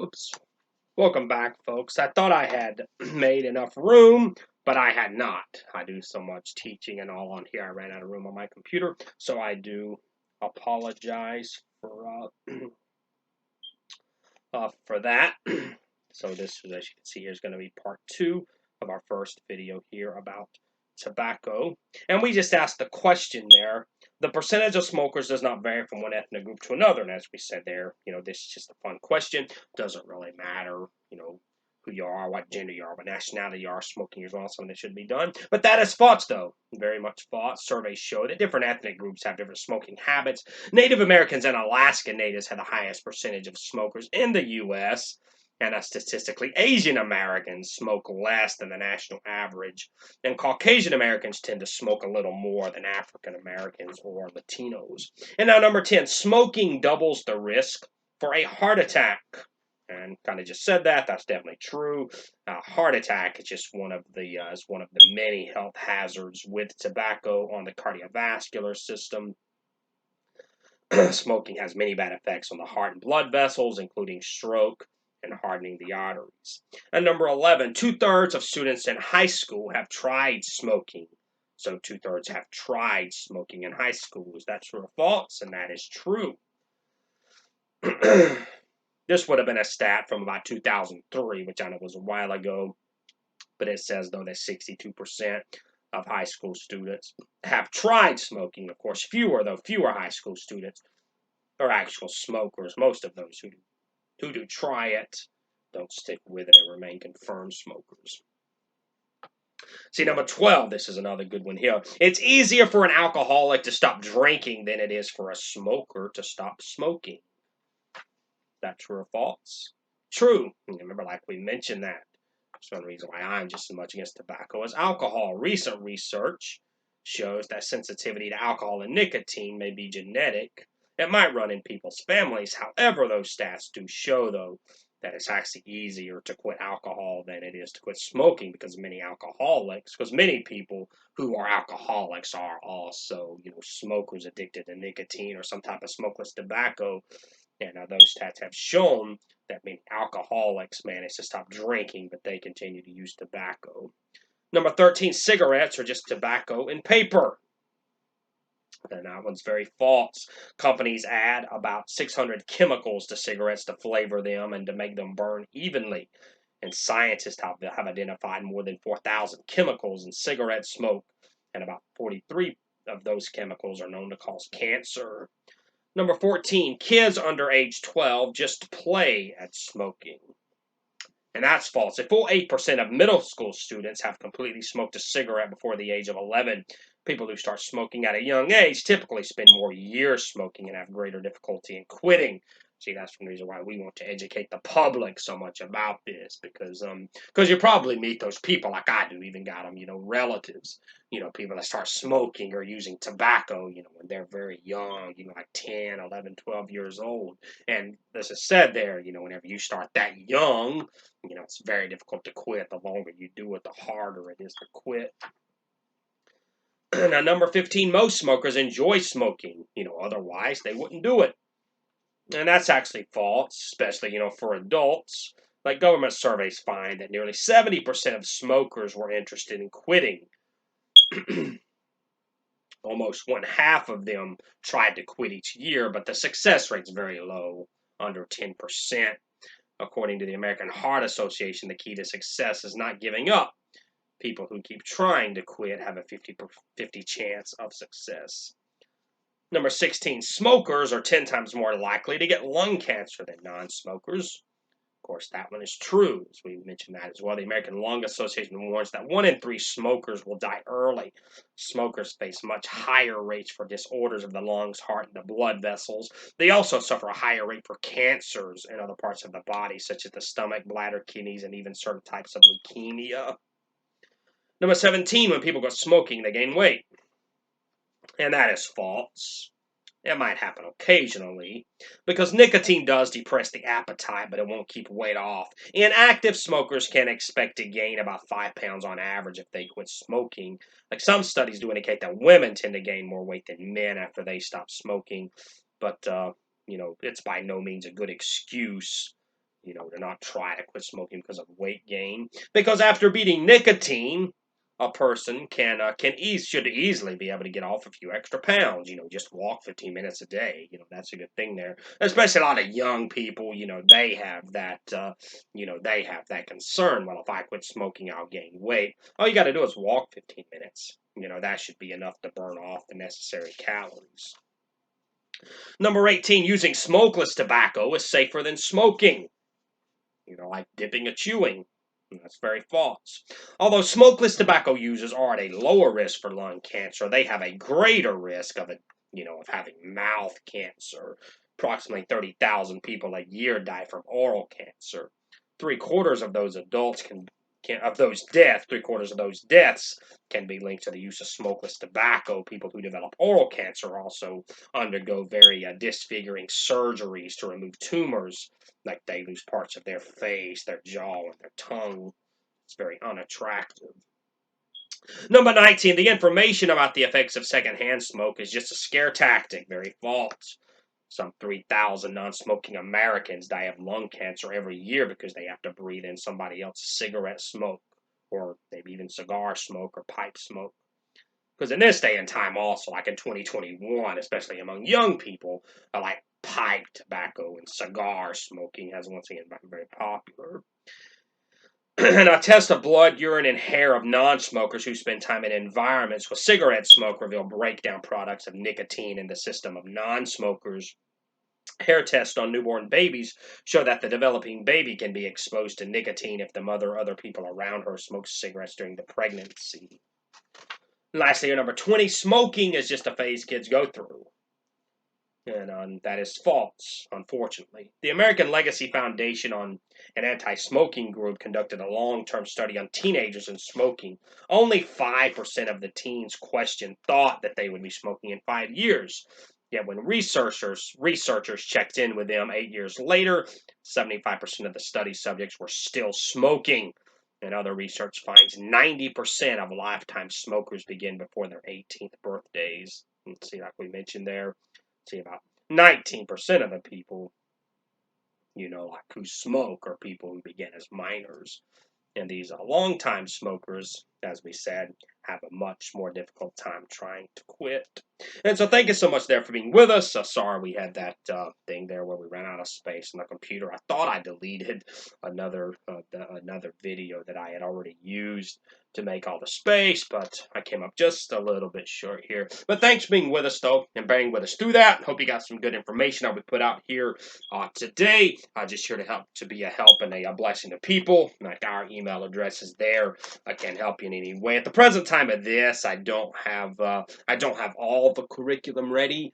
Oops. Welcome back, folks. I thought I had made enough room, but I had not. I do so much teaching and all on here. I ran out of room on my computer, so I do apologize for that. So this, as you can see here, is going to be part 2 of our first video here about tobacco. And we just asked the question there. The percentage of smokers does not vary from one ethnic group to another. And as we said there, this is just a fun question. Doesn't really matter, who you are, what gender you are, what nationality you are. Smoking is not something that should be done. But that is false, though. Very much false. Surveys show that different ethnic groups have different smoking habits. Native Americans and Alaska Natives have the highest percentage of smokers in the U.S., and statistically, Asian Americans smoke less than the national average, and Caucasian Americans tend to smoke a little more than African Americans or Latinos. And now, number 10, smoking doubles the risk for a heart attack. And kind of just said that. That's definitely true. Heart attack is just one of the many health hazards with tobacco on the cardiovascular system. Smoking has many bad effects on the heart and blood vessels, including stroke and hardening the arteries. And number 11, 2/3 of students in high school have tried smoking. So 2/3 have tried smoking in high school. Is that true or false? And that is true. This would have been a stat from about 2003, which I know was a while ago, but it says, though, that 62% of high school students have tried smoking. Of course, fewer high school students are actual smokers. Most of those who do try it don't stick with it and remain confirmed smokers. See, number 12, this is another good one here. It's easier for an alcoholic to stop drinking than it is for a smoker to stop smoking. Is that true or false? True. Remember, like we mentioned that. That's one reason why I'm just as much against tobacco as alcohol. Recent research shows that sensitivity to alcohol and nicotine may be genetic. It might run in people's families. However, those stats do show, though, that it's actually easier to quit alcohol than it is to quit smoking because many people who are alcoholics are also, smokers addicted to nicotine or some type of smokeless tobacco. And those stats have shown that many alcoholics manage to stop drinking, but they continue to use tobacco. Number 13, cigarettes are just tobacco and paper. And that one's very false. Companies add about 600 chemicals to cigarettes to flavor them and to make them burn evenly. And scientists have identified more than 4,000 chemicals in cigarette smoke, and about 43 of those chemicals are known to cause cancer. Number 14, kids under age 12 just play at smoking. And that's false. A full 8% of middle school students have completely smoked a cigarette before the age of 11. People who start smoking at a young age typically spend more years smoking and have greater difficulty in quitting. See, that's one reason why we want to educate the public so much about this, because you probably meet those people like I do, even got them, relatives, people that start smoking or using tobacco, when they're very young, like 10, 11, 12 years old. And this is said there, whenever you start that young, it's very difficult to quit. The longer you do it, the harder it is to quit. Now, number 15, most smokers enjoy smoking. Otherwise they wouldn't do it. And that's actually false, especially, for adults. Like government surveys find that nearly 70% of smokers were interested in quitting. Almost one half of them tried to quit each year, but the success rate's very low, under 10%. According to the American Heart Association, the key to success is not giving up. People who keep trying to quit have a 50-50 chance of success. Number 16, smokers are 10 times more likely to get lung cancer than non-smokers. Of course, that one is true, as we mentioned that as well. The American Lung Association warns that 1 in 3 smokers will die early. Smokers face much higher rates for disorders of the lungs, heart, and the blood vessels. They also suffer a higher rate for cancers in other parts of the body, such as the stomach, bladder, kidneys, and even certain types of leukemia. Number 17, when people go smoking, they gain weight. And that is false. It might happen occasionally, because nicotine does depress the appetite, but it won't keep weight off. And active smokers can expect to gain about 5 pounds on average if they quit smoking. Like some studies do indicate that women tend to gain more weight than men after they stop smoking, but it's by no means a good excuse, to not try to quit smoking because of weight gain. Because after beating nicotine, a person should easily be able to get off a few extra pounds. Just walk 15 minutes a day. That's a good thing there. Especially a lot of young people. They have that. They have that concern. Well, if I quit smoking, I'll gain weight. All you got to do is walk 15 minutes. That should be enough to burn off the necessary calories. Number 18, using smokeless tobacco is safer than smoking. Like dipping or chewing. That's very false. Although smokeless tobacco users are at a lower risk for lung cancer, they have a greater risk of having mouth cancer. Approximately 30,000 people a year die from oral cancer. Three-quarters of those adults three-quarters of those deaths can be linked to the use of smokeless tobacco. People who develop oral cancer also undergo very disfiguring surgeries to remove tumors, like they lose parts of their face, their jaw, and their tongue. It's very unattractive. Number 19, the information about the effects of secondhand smoke is just a scare tactic, very false. Some 3,000 non-smoking Americans die of lung cancer every year because they have to breathe in somebody else's cigarette smoke, or maybe even cigar smoke or pipe smoke. Because in this day and time also, like in 2021, especially among young people, like pipe tobacco and cigar smoking has once again become very popular. And a test of blood, urine, and hair of non-smokers who spend time in environments with cigarette smoke reveal breakdown products of nicotine in the system of non-smokers. Hair tests on newborn babies show that the developing baby can be exposed to nicotine if the mother or other people around her smoke cigarettes during the pregnancy. Lastly, number 20, smoking is just a phase kids go through. And that is false, unfortunately. The American Legacy Foundation on an anti-smoking group conducted a long-term study on teenagers and smoking. Only 5% of the teens questioned thought that they would be smoking in 5 years. Yet when researchers checked in with them 8 years later, 75% of the study subjects were still smoking. And other research finds 90% of lifetime smokers begin before their 18th birthdays. Let's see, like we mentioned there, see about 19% of the people, like who smoke are people who begin as minors. And these long-time smokers, as we said, have a much more difficult time trying to quit. And so thank you so much there for being with us. Sorry we had that thing there where we ran out of space on the computer. I thought I deleted another video that I had already used to make all the space, but I came up just a little bit short here. But thanks for being with us, though, and bearing with us through that. Hope you got some good information I would put out here today. Just here to be a help and a blessing to people. Like our email address is there. I can't help you in any way. At the present time of this, I don't have all the curriculum ready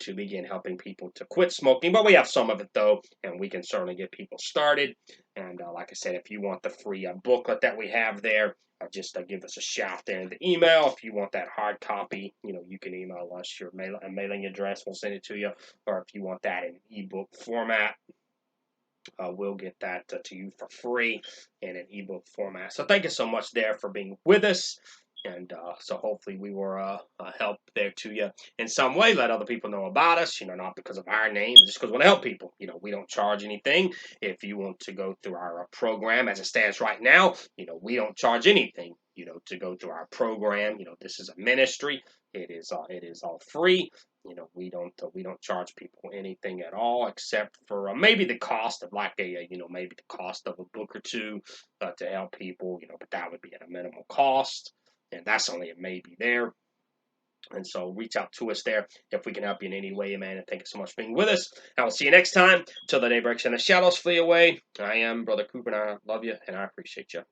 to begin helping people to quit smoking, but we have some of it though, and we can certainly get people started. And like I said, if you want the free booklet that we have there, just give us a shout there in the email. If you want that hard copy, you can email us your mailing address. We'll send it to you. Or if you want that in ebook format, we'll get that to you for free in an ebook format. So thank you so much there for being with us. And so hopefully we were a help there to you in some way. Let other people know about us, not because of our name, but just because we want to help people. We don't charge anything. If you want to go through our program as it stands right now, we don't charge anything, to go through our program. This is a ministry. It is all free. We don't charge people anything at all except for maybe the cost of maybe the cost of a book or two to help people, but that would be at a minimal cost. And that's only a maybe there. And so reach out to us there if we can help you in any way, man. And thank you so much for being with us. I will see you next time. Till the day breaks and the shadows flee away. I am Brother Cooper, and I love you, and I appreciate you.